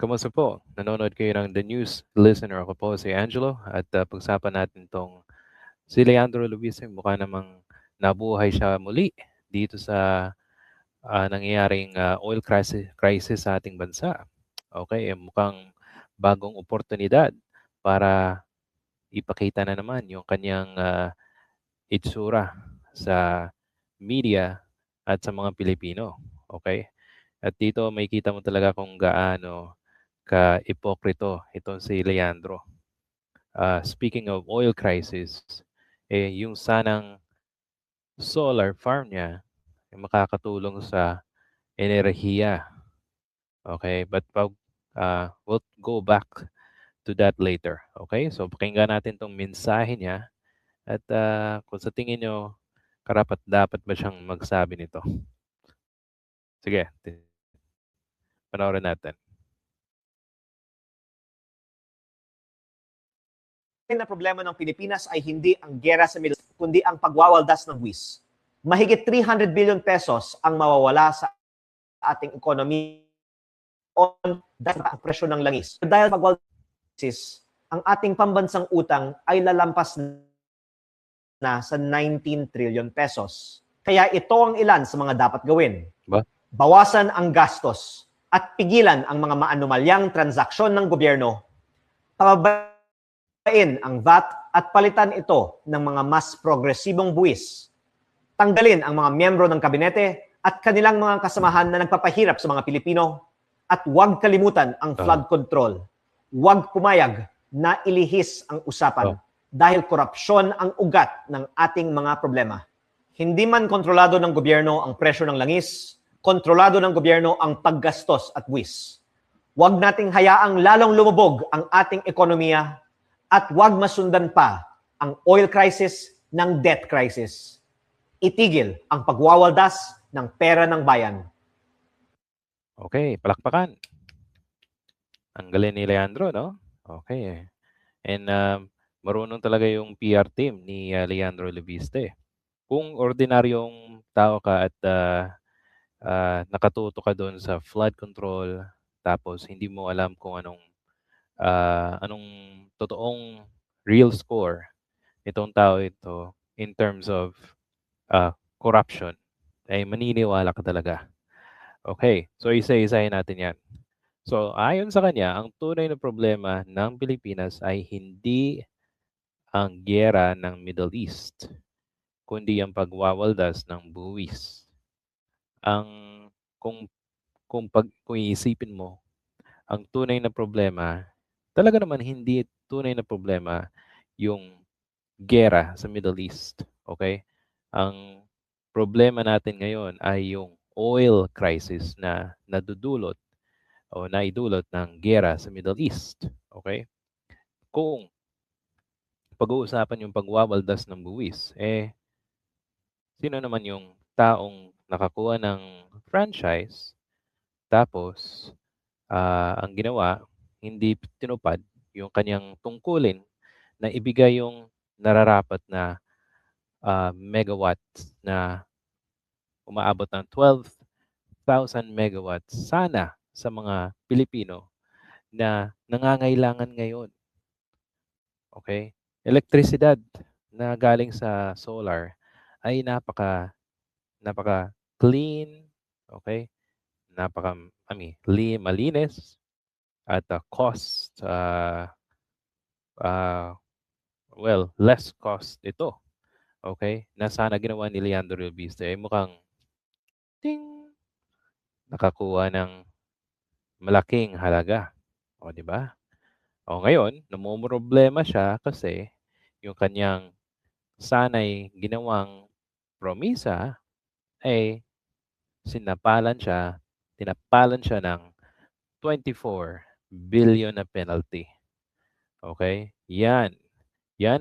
Kamusta po? Nanonood kayo ng The News Listener. Ako po si Angelo at pag-usapan natin tong si Leandro Lubise. Mukha namang nabuhay siya muli dito sa nangyayaring oil crisis sa ating bansa. Okay, mukhang bagong oportunidad para ipakita na naman yung kanyang itsura sa media at sa mga Pilipino. Okay? At dito may kita mo talaga kung gaano ka-ipokrito itong si Leandro. Speaking of oil crisis, yung sanang solar farm niya ay makakatulong sa enerhiya. Okay, but we'll go back to that later. Okay, so pakinggan natin tong mensahe niya at kung sa tingin nyo, karapat dapat ba siyang magsabi nito? Sige, panoorin natin. Na problema ng Pilipinas ay hindi ang gera sa Middle East, kundi ang pagwawaldas ng buwis. Mahigit 300 billion pesos ang mawawala sa ating economy dahil sa presyo ng langis. Dahil pagwaldas, ang ating pambansang utang ay lalampas na sa 19 trillion pesos. Kaya ito ang ilan sa mga dapat gawin. Bawasan ang gastos at pigilan ang mga maanumalyang transaksyon ng gobyerno. Pababain ang VAT at palitan ito ng mga mas progresibong buwis. Tanggalin ang mga miyembro ng kabinete at kanilang mga kasamahan na nagpapahirap sa mga Pilipino. At huwag kalimutan ang flood control. Huwag pumayag na ilihis ang usapan dahil korupsyon ang ugat ng ating mga problema. Hindi man kontrolado ng gobyerno ang presyo ng langis, kontrolado ng gobyerno ang paggastos at buwis. Huwag nating hayaang lalong lumubog ang ating ekonomiya at huwag masundan pa ang oil crisis ng debt crisis. Itigil ang pagwawaldas ng pera ng bayan. Okay, palakpakan. Ang galing ni Leandro, no? Okay. And marunong talaga yung PR team ni Leandro Lubiste. Kung ordinaryong tao ka at nakatuto ka doon sa flood control, tapos hindi mo alam kung anong totoong real score itong tao ito in terms of corruption, ay maniniwala ka talaga. Okay, so isa-isahin natin yan. So ayon sa kanya, ang tunay na problema ng Pilipinas ay hindi ang giyera ng Middle East, kundi ang pagwawaldas ng buwis. Kung kung iisipin mo, ang tunay na problema, talaga naman hindi tunay na problema yung giyera sa Middle East. Okay? Ang problema natin ngayon ay yung oil crisis na nadudulot o naidulot ng giyera sa Middle East. Okay? Kung pag-uusapan yung pagwawaldas ng buwis, sino naman yung taong nakakuha ng franchise tapos ang ginawa, hindi tinupad yung kanyang tungkulin na ibigay yung nararapat na megawatts na umaabot ng 12,000 megawatts sana sa mga Pilipino na nangangailangan ngayon. Okay? Elektrisidad na galing sa solar ay napaka clean, okay? Malinis at cost less cost ito. Okay? Na sana ginawa ni Leandro Lubiste ay mukhang nakakuha ng malaking halaga. O, di ba? O ngayon, namumroblema siya kasi yung kanyang sanay ginawang promisa ay tinapalan siya ng 24 billion na penalty. Okay? Yan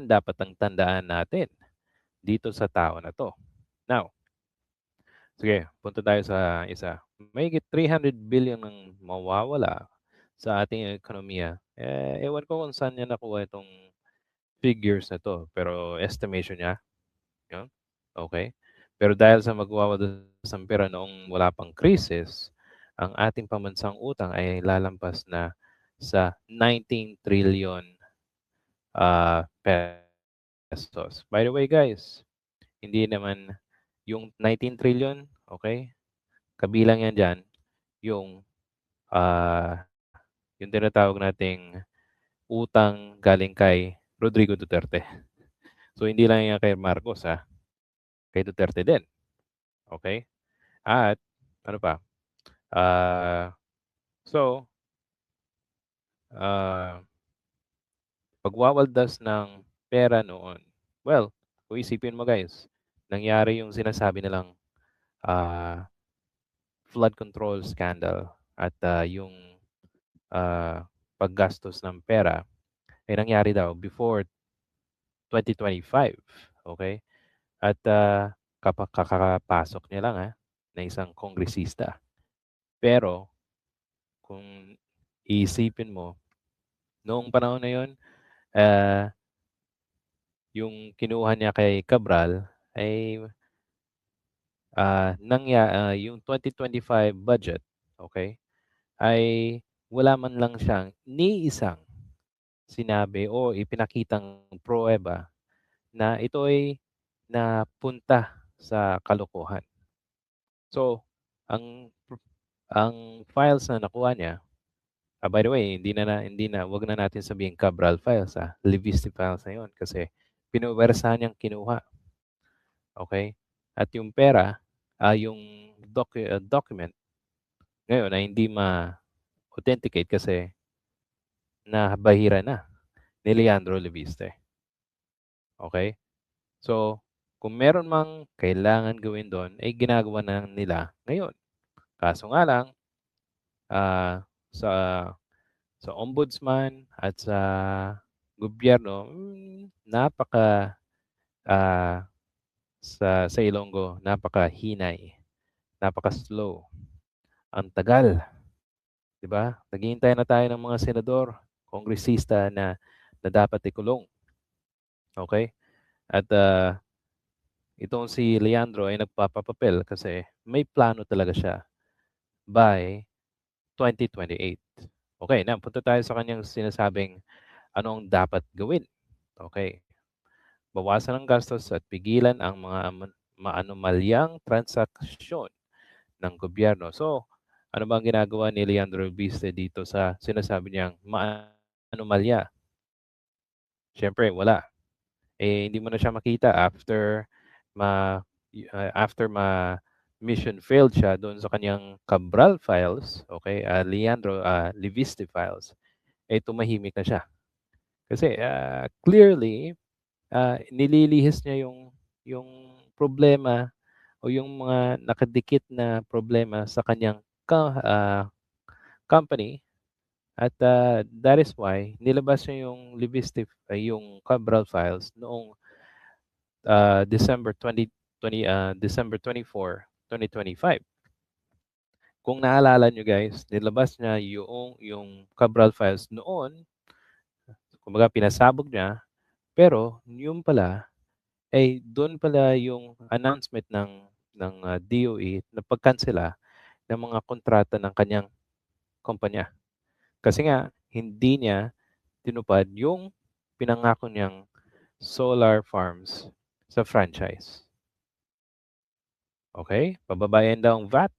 dapat ang tandaan natin dito sa tao na to. Now, sige, punta tayo sa isa. May 300 billion ang mawawala sa ating ekonomiya. Ewan ko kung saan niya nakuha itong figures na to, pero estimation niya. Yun? Okay? Pero dahil sa magwawadas ng pera noong wala pang crisis, ang ating pambansang utang ay lalampas na sa 19 trillion pesos. By the way, guys, hindi naman yung 19 trillion, okay? Kabilang yan dyan, yung, yung tinatawag nating utang galing kay Rodrigo Duterte. So, hindi lang yan kay Marcos, kay Duterte din. Okay? At, ano pa? So, pagwawaldas ng pera noon. Well, kung isipin mo guys, nangyari yung sinasabi nilang ah, flood control scandal at yung paggastos ng pera ay nangyari daw before 2025. Okay? At kakapasok niya lang na isang kongresista. Pero kung iisipin mo, noong panahon na yun, ah, yung kinuha niya kay Cabral ay yung 2025 budget, okay, ay wala man lang siyang ni isang sinabi o ipinakitang pruweba na ito ay napunta sa kalokohan. So, ang files na nakuha niya, by the way, wag na natin sabihin Cabral files, Levisti files na 'yon kasi pinuwersahan niyang kinuha, okay? At yung pera, yung document ngayon ay hindi ma-authenticate kasi nabahira na ni Leandro Leviste. Okay? So, kung meron mang kailangan gawin doon, ay ginagawa na nila ngayon. Kaso nga lang, sa sa ombudsman at sa gobyerno, ah, sa Ilonggo, napakahinay, napaka-slow, ang tagal, 'di ba? Naghihintay na tayo ng mga senador, kongresista na dapat ikulong. Okay? At itong si Leandro ay nagpapapapel kasi may plano talaga siya by 2028. Okay, now punta tayo sa kanyang sinasabing ano ang dapat gawin. Okay, bawasan ang gastos at pigilan ang mga maanomalyang transaksyon ng gobyerno. So, ano bang ginagawa ni Leandro Viste dito sa sinasabi niyang maanomalya? Siyempre, wala. Hindi mo na siya makita ma after mission failed siya doon sa kanyang Cabral files, okay, Leandro Leviste files, tumahimik na siya. Kasi clearly nililihis niya yung problema o yung mga nakadikit na problema sa kanyang company at that is why nilabas niya yung Leviste yung Cabral files noong December 24, 2025. Kung naalala nyo guys, nilabas niya yung Cabral files noon, kumbaga pinasabog niya, pero yung pala, ay doon pala yung announcement ng DOE na pagkansela ng mga kontrata ng kanyang kumpanya. Kasi nga, hindi niya tinupad yung pinangako niyang solar farms sa franchise. Okay? Pababayan daw ang VAT.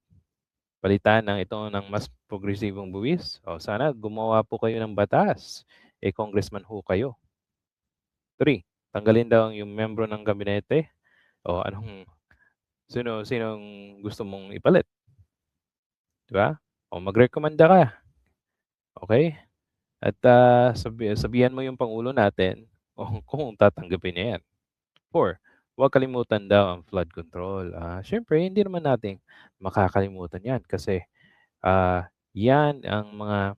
Palitan ng mas progresibong buwis. O sana gumawa po kayo ng batas. Congressman ho kayo. 3, tanggalin daw yung membro ng gabinete. O sinong gusto mong ipalit? Diba? O magrekomenda ka. Okay? At sabihan mo yung Pangulo natin kung tatanggapin niya yan. 4, huwag kalimutan daw ang flood control. Siyempre, hindi naman natin makakalimutan yan kasi yan ang mga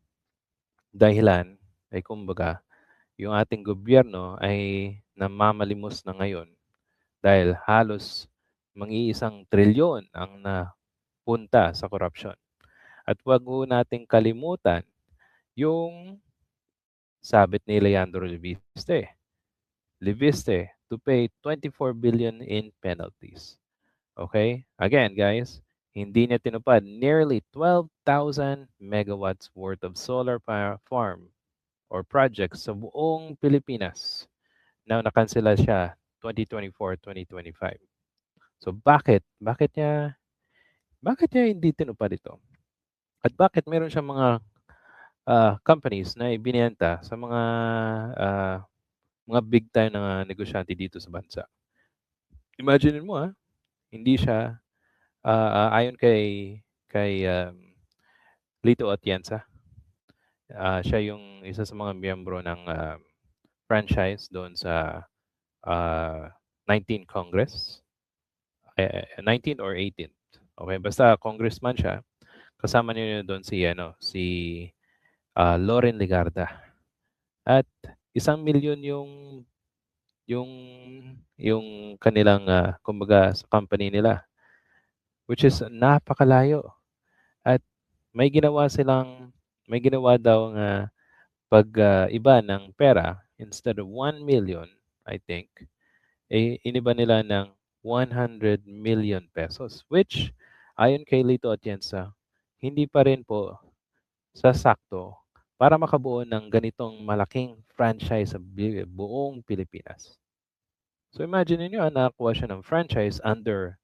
dahilan ay kumbaga yung ating gobyerno ay namamalimos na ngayon dahil halos mang-iisang trilyon ang napunta sa korupsyon. At huwag ho nating kalimutan yung sabit ni Leandro Leviste to pay 24 billion in penalties. Okay? Again, guys, hindi niya tinupad nearly 12,000 megawatts worth of solar farm or projects sa buong Pilipinas na nakansela siya 2024-2025. So bakit? Bakit niya hindi tinupad ito? At bakit meron siyang mga companies na ibinenta sa mga big time na negosyante dito sa bansa? Imagine mo hindi siya ayon kay Lito Atienza. Siya yung isa sa mga miyembro ng franchise doon sa 19th Congress. 19th or 18th. Okay, basta congressman siya. Kasama niyo doon si Loren Legarda. At 1,000,000 yung kanilang kumbaga sa company nila, which is napakalayo. At may ginawa daw nga iba ng pera, instead of 1 million, I think, iniba nila ng 100 million pesos, which ayon kay Lito Atienza, hindi pa rin po sasakto para makabuo ng ganitong malaking franchise sa buong Pilipinas. So imagine niyo nakakuha siya ng franchise under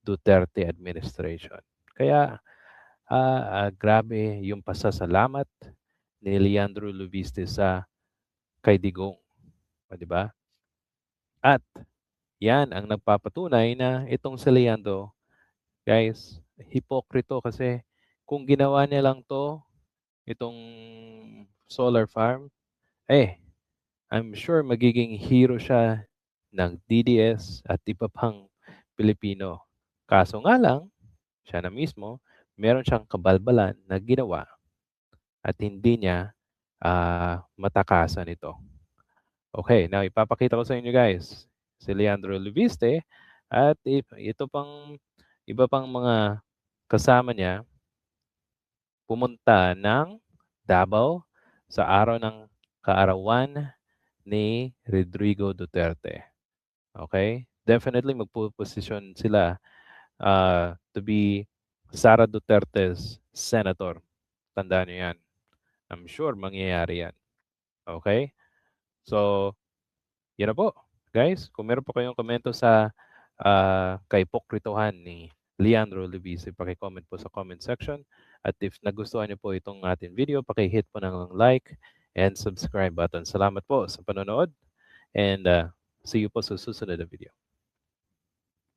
Duterte administration. Kaya grabe yung pasasalamat ni Leandro Lubiste sa kay Digong, di ba? At yan ang nagpapatunay na itong si Leandro, guys, hipokrito kasi kung ginawa niya lang itong solar farm, I'm sure magiging hero siya ng DDS at iba pang Pilipino. Kaso nga lang, siya na mismo, meron siyang kabalbalan na ginawa at hindi niya matakasan ito. Okay, now ipapakita ko sa inyo guys si Leandro Lubiste at iba pang mga kasama niya pumunta ng Davao sa araw ng kaarawan ni Rodrigo Duterte. Okay? Definitely magpuposisyon sila to be Sara Duterte's senator. Tandaan niyo yan. I'm sure mangyayari yan. Okay? So, yan na po. Guys, kung meron po kayong komento sa kaipokritohan ni Leandro Lubiste, paki-comment po sa comment section. At if nagustuhan niyo po itong ating video, paki-hit po ng like and subscribe button. Salamat po sa panonood and see you po sa susunod na video.